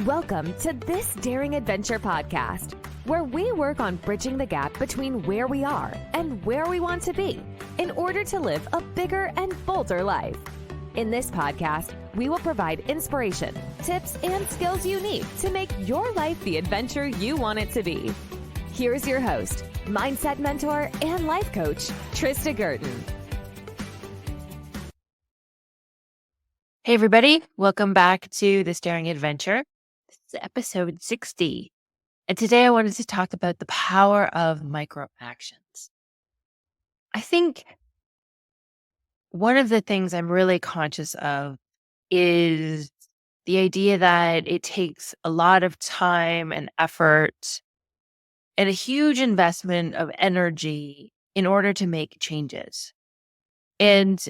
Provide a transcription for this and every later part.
Welcome to This Daring Adventure podcast, where we work on bridging the gap between where we are and where we want to be in order to live a bigger and bolder life. In this podcast, we will provide inspiration, tips, and skills you need to make your life the adventure you want it to be. Here's your host, mindset mentor, and life coach, Trista Guertin. Hey everybody, welcome back to This Daring Adventure. This is episode 60. And today I wanted to talk about the power of micro actions. I think one of the things I'm really conscious of is the idea that it takes a lot of time and effort and a huge investment of energy in order to make changes. And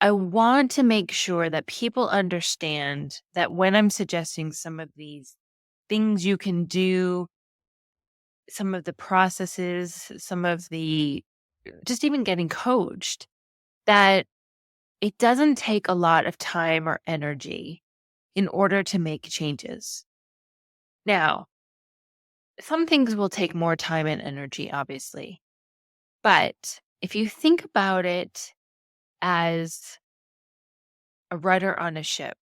I want to make sure that people understand that when I'm suggesting some of these things you can do, some of the processes, some of the just even getting coached, that it doesn't take a lot of time or energy in order to make changes. Now, some things will take more time and energy, obviously. But if you think about it as a rudder on a ship,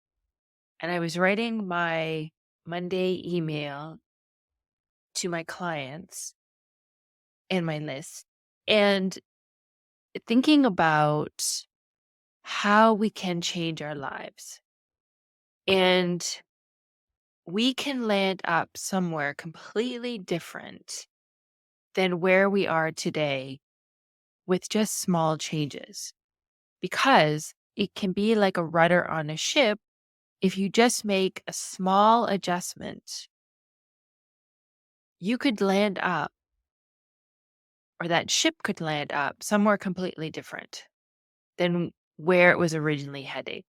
and I was writing my Monday email to my clients and my list and thinking about how we can change our lives. And we can land up somewhere completely different than where we are today with just small changes, because it can be like a rudder on a ship. If you just make a small adjustment, you could land up, or that ship could land up somewhere completely different than where it was originally heading.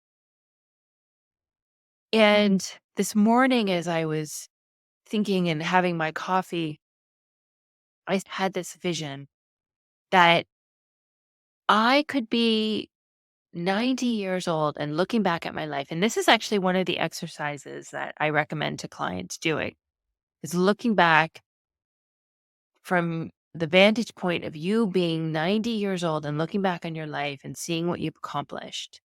And this morning, as I was thinking and having my coffee, I had this vision that I could be 90 years old and looking back at my life. And this is actually one of the exercises that I recommend to clients doing, is looking back from the vantage point of you being 90 years old and looking back on your life and seeing what you've accomplished.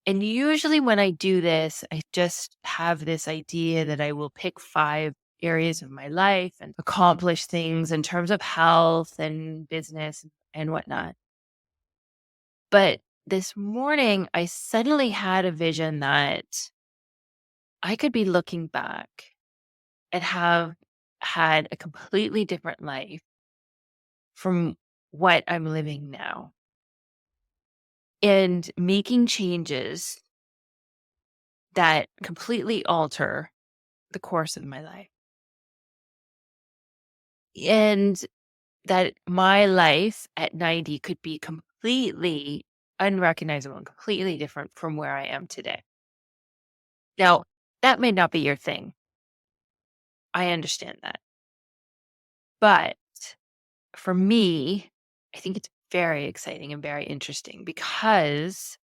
And usually when I do this, I just have this idea that I will pick 5 areas of my life and accomplish things in terms of health and business and whatnot. But this morning, I suddenly had a vision that I could be looking back and have had a completely different life from what I'm living now, and making changes that completely alter the course of my life. And that my life at 90 could be completely unrecognizable and completely different from where I am today. Now, that may not be your thing. I understand that. But for me, I think it's very exciting and very interesting, because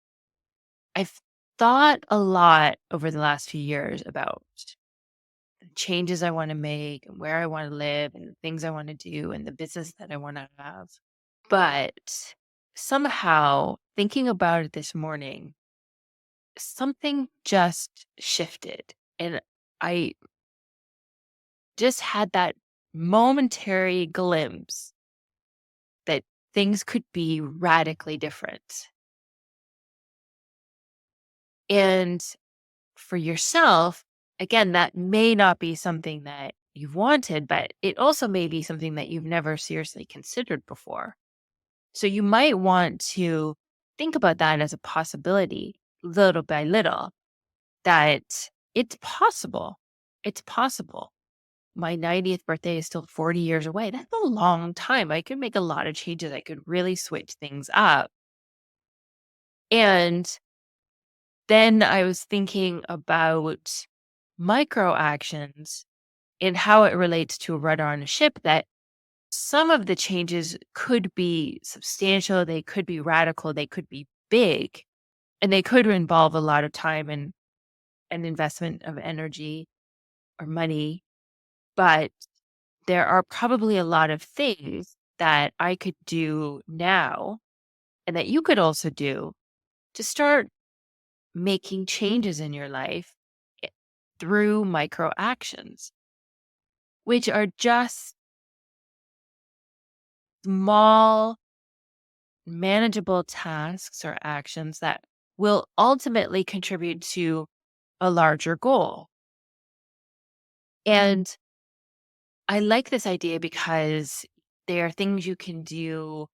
I've thought a lot over the last few years about the changes I want to make and where I want to live and the things I want to do and the business that I want to have. But somehow, thinking about it this morning, something just shifted. And I just had that momentary glimpse that things could be radically different. And for yourself, again, that may not be something that you've wanted, but it also may be something that you've never seriously considered before. So you might want to think about that as a possibility, little by little, that it's possible. It's possible. My 90th birthday is still 40 years away. That's a long time. I could make a lot of changes. I could really switch things up. And then I was thinking about micro actions and how it relates to a rudder on a ship, that some of the changes could be substantial, they could be radical, they could be big, and they could involve a lot of time and an investment of energy or money, but there are probably a lot of things that I could do now and that you could also do to start making changes in your life i- through micro actions, which are just small, manageable tasks or actions that will ultimately contribute to a larger goal. And I like this idea because they are things you can do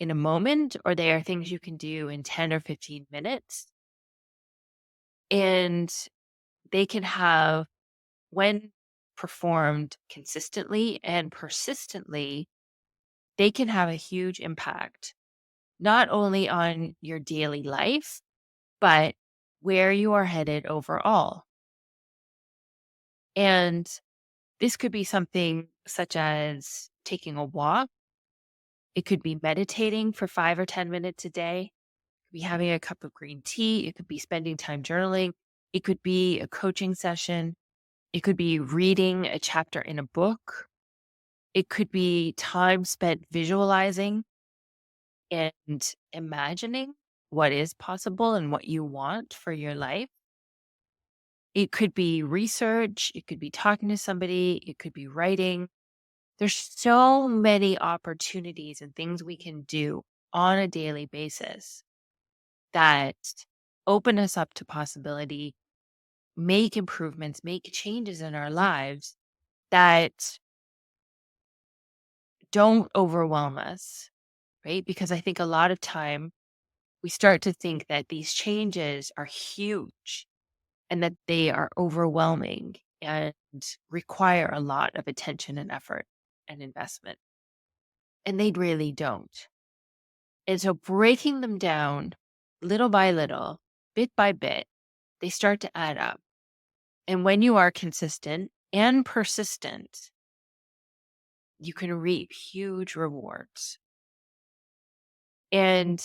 in a moment, or they are things you can do in 10 or 15 minutes. And they can have, when performed consistently and persistently, they can have a huge impact, not only on your daily life, but where you are headed overall. And this could be something such as taking a walk. It could be meditating for 5 or 10 minutes a day. It could be having a cup of green tea. It could be spending time journaling. It could be a coaching session. It could be reading a chapter in a book. It could be time spent visualizing and imagining what is possible and what you want for your life. It could be research. It could be talking to somebody. It could be writing. There's so many opportunities and things we can do on a daily basis that open us up to possibility, make improvements, make changes in our lives that don't overwhelm us, right? Because I think a lot of time we start to think that these changes are huge and that they are overwhelming and require a lot of attention and effort and investment. And they really don't. And so breaking them down little by little, bit by bit, they start to add up. And when you are consistent and persistent, you can reap huge rewards. And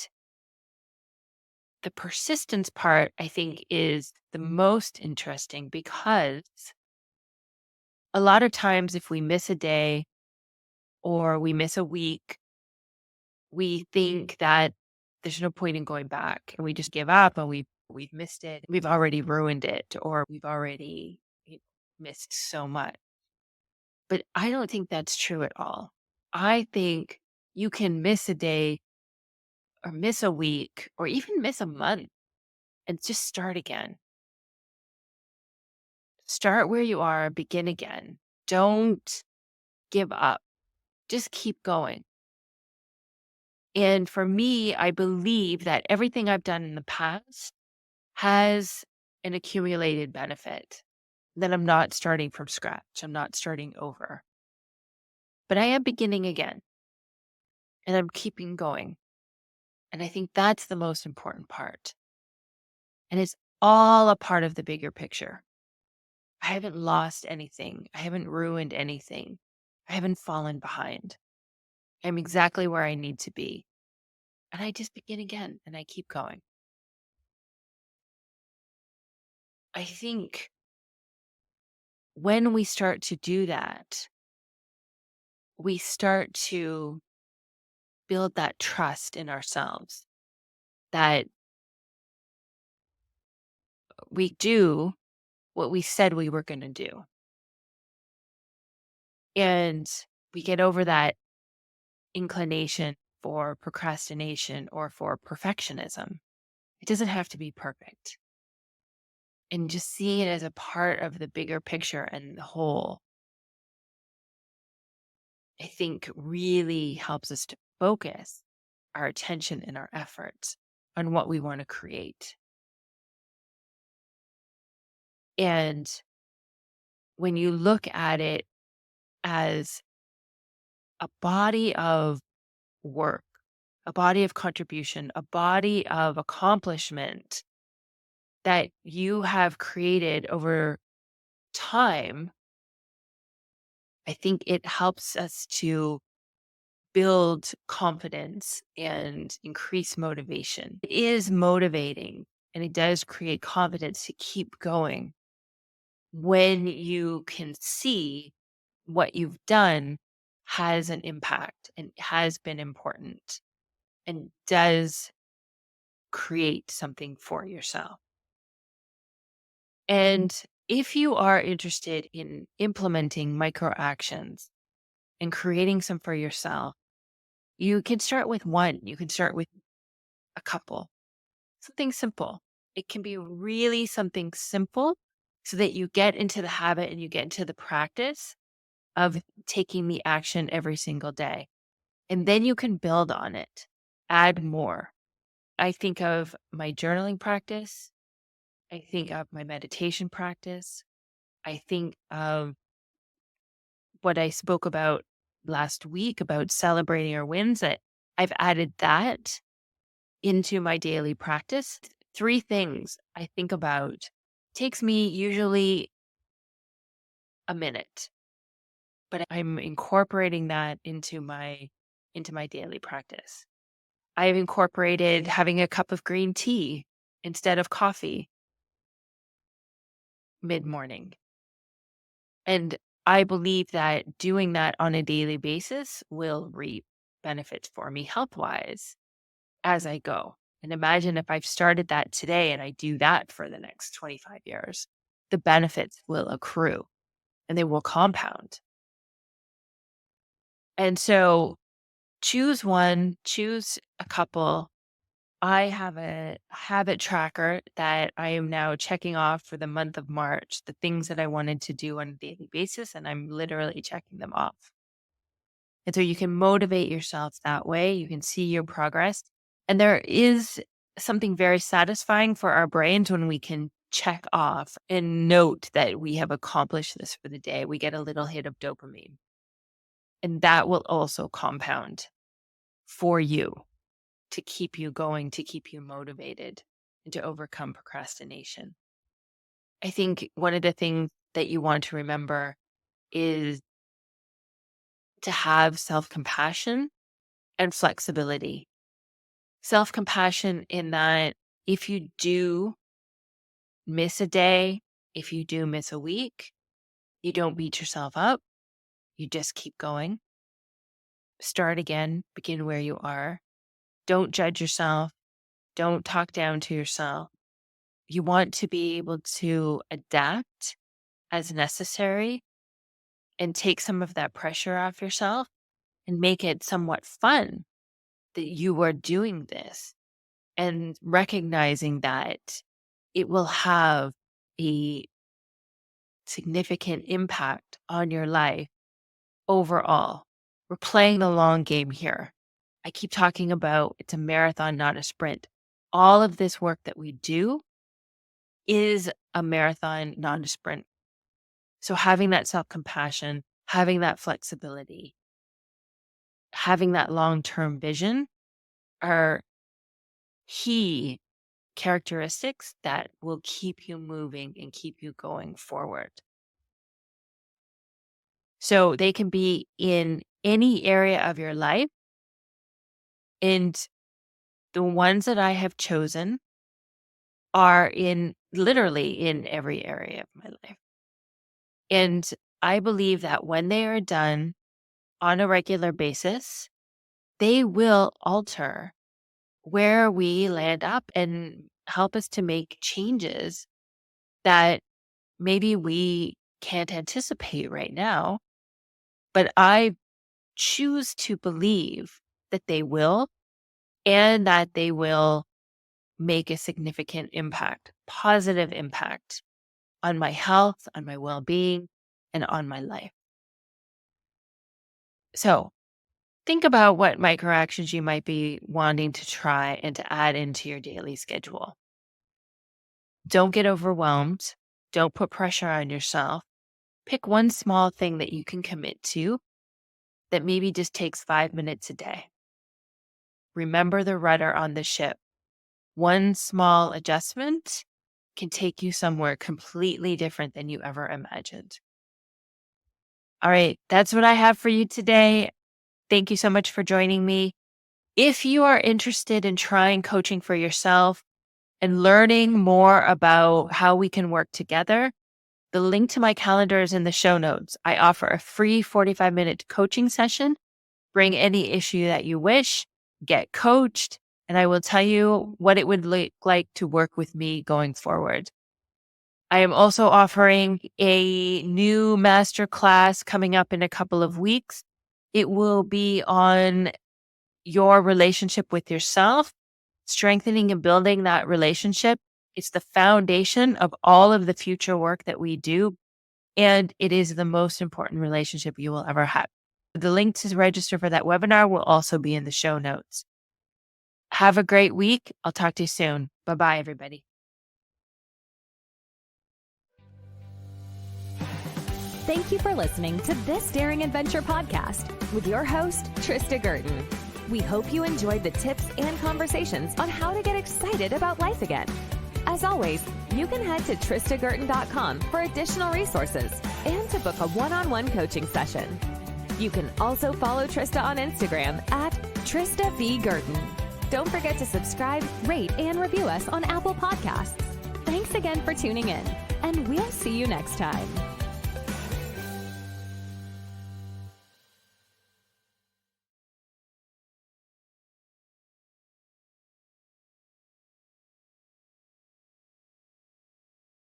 the persistence part, I think, is the most interesting because a lot of times, if we miss a day or we miss a week, we think that there's no point in going back and we just give up and we've missed it. We've already ruined it or we've already missed so much. But I don't think that's true at all. I think you can miss a day or miss a week or even miss a month and just start again. Start where you are, begin again. Don't give up. Just keep going. And for me, I believe that everything I've done in the past has an accumulated benefit. That I'm not starting from scratch. I'm not starting over. But I am beginning again and I'm keeping going. And I think that's the most important part. And it's all a part of the bigger picture. I haven't lost anything. I haven't ruined anything. I haven't fallen behind. I'm exactly where I need to be. And I just begin again and I keep going. I think when we start to do that, we start to build that trust in ourselves that we do what we said we were going to do. And we get over that inclination for procrastination or for perfectionism. It doesn't have to be perfect. And just seeing it as a part of the bigger picture and the whole, I think really helps us to focus our attention and our efforts on what we want to create. And when you look at it as a body of work, a body of contribution, a body of accomplishment that you have created over time, I think it helps us to build confidence and increase motivation. It is motivating and it does create confidence to keep going when you can see what you've done has an impact and has been important and does create something for yourself. And if you are interested in implementing micro actions and creating some for yourself, you can start with one, you can start with a couple, something simple. It can be really something simple so that you get into the habit and you get into the practice of taking the action every single day. And then you can build on it, add more. I think of my journaling practice. I think of my meditation practice. I think of what I spoke about last week about celebrating our wins, that I've added that into my daily practice. Three things I think about. Takes me usually a minute, but I'm incorporating that into my daily practice. I've incorporated having a cup of green tea instead of coffee mid-morning. And I believe that doing that on a daily basis will reap benefits for me health-wise as I go. And imagine if I've started that today and I do that for the next 25 years, the benefits will accrue and they will compound. And so choose one, choose a couple. I have a habit tracker that I am now checking off for the month of March, the things that I wanted to do on a daily basis, and I'm literally checking them off. And so you can motivate yourself that way. You can see your progress. And there is something very satisfying for our brains when we can check off and note that we have accomplished this for the day. We get a little hit of dopamine. And that will also compound for you to keep you going, to keep you motivated, and to overcome procrastination. I think one of the things that you want to remember is to have self-compassion and flexibility. Self-compassion in that if you do miss a day, if you do miss a week, you don't beat yourself up. You just keep going. Start again, begin where you are. Don't judge yourself. Don't talk down to yourself. You want to be able to adapt as necessary and take some of that pressure off yourself and make it somewhat fun that you are doing this, and recognizing that it will have a significant impact on your life overall. We're playing the long game here. I keep talking about it's a marathon, not a sprint. All of this work that we do is a marathon, not a sprint. So having that self-compassion, having that flexibility, having that long-term vision are key characteristics that will keep you moving and keep you going forward. So they can be in any area of your life. And the ones that I have chosen are in literally in every area of my life. And I believe that when they are done on a regular basis, they will alter where we land up and help us to make changes that maybe we can't anticipate right now. But I choose to believe that they will, and that they will make a significant impact, positive impact on my health, on my well-being, and on my life. So think about what micro actions you might be wanting to try and to add into your daily schedule. Don't get overwhelmed. Don't put pressure on yourself. Pick one small thing that you can commit to that maybe just takes 5 minutes a day. Remember the rudder on the ship. One small adjustment can take you somewhere completely different than you ever imagined. All right, that's what I have for you today. Thank you so much for joining me. If you are interested in trying coaching for yourself, and learning more about how we can work together, the link to my calendar is in the show notes. I offer a free 45-minute coaching session. Bring any issue that you wish, get coached, and I will tell you what it would look like to work with me going forward. I am also offering a new masterclass coming up in a couple of weeks. It will be on your relationship with yourself, strengthening and building that relationship. It's the foundation of all of the future work that we do, and it is the most important relationship you will ever have. The link to register for that webinar will also be in the show notes. Have a great week. I'll talk to you soon. Bye-bye, everybody. Thank you for listening to this Daring Adventure podcast with your host, Trista Guertin. We hope you enjoyed the tips and conversations on how to get excited about life again. As always, you can head to tristaguertin.com for additional resources and to book a one-on-one coaching session. You can also follow Trista on Instagram at Trista V. Guertin. Don't forget to subscribe, rate, and review us on Apple Podcasts. Thanks again for tuning in, and we'll see you next time.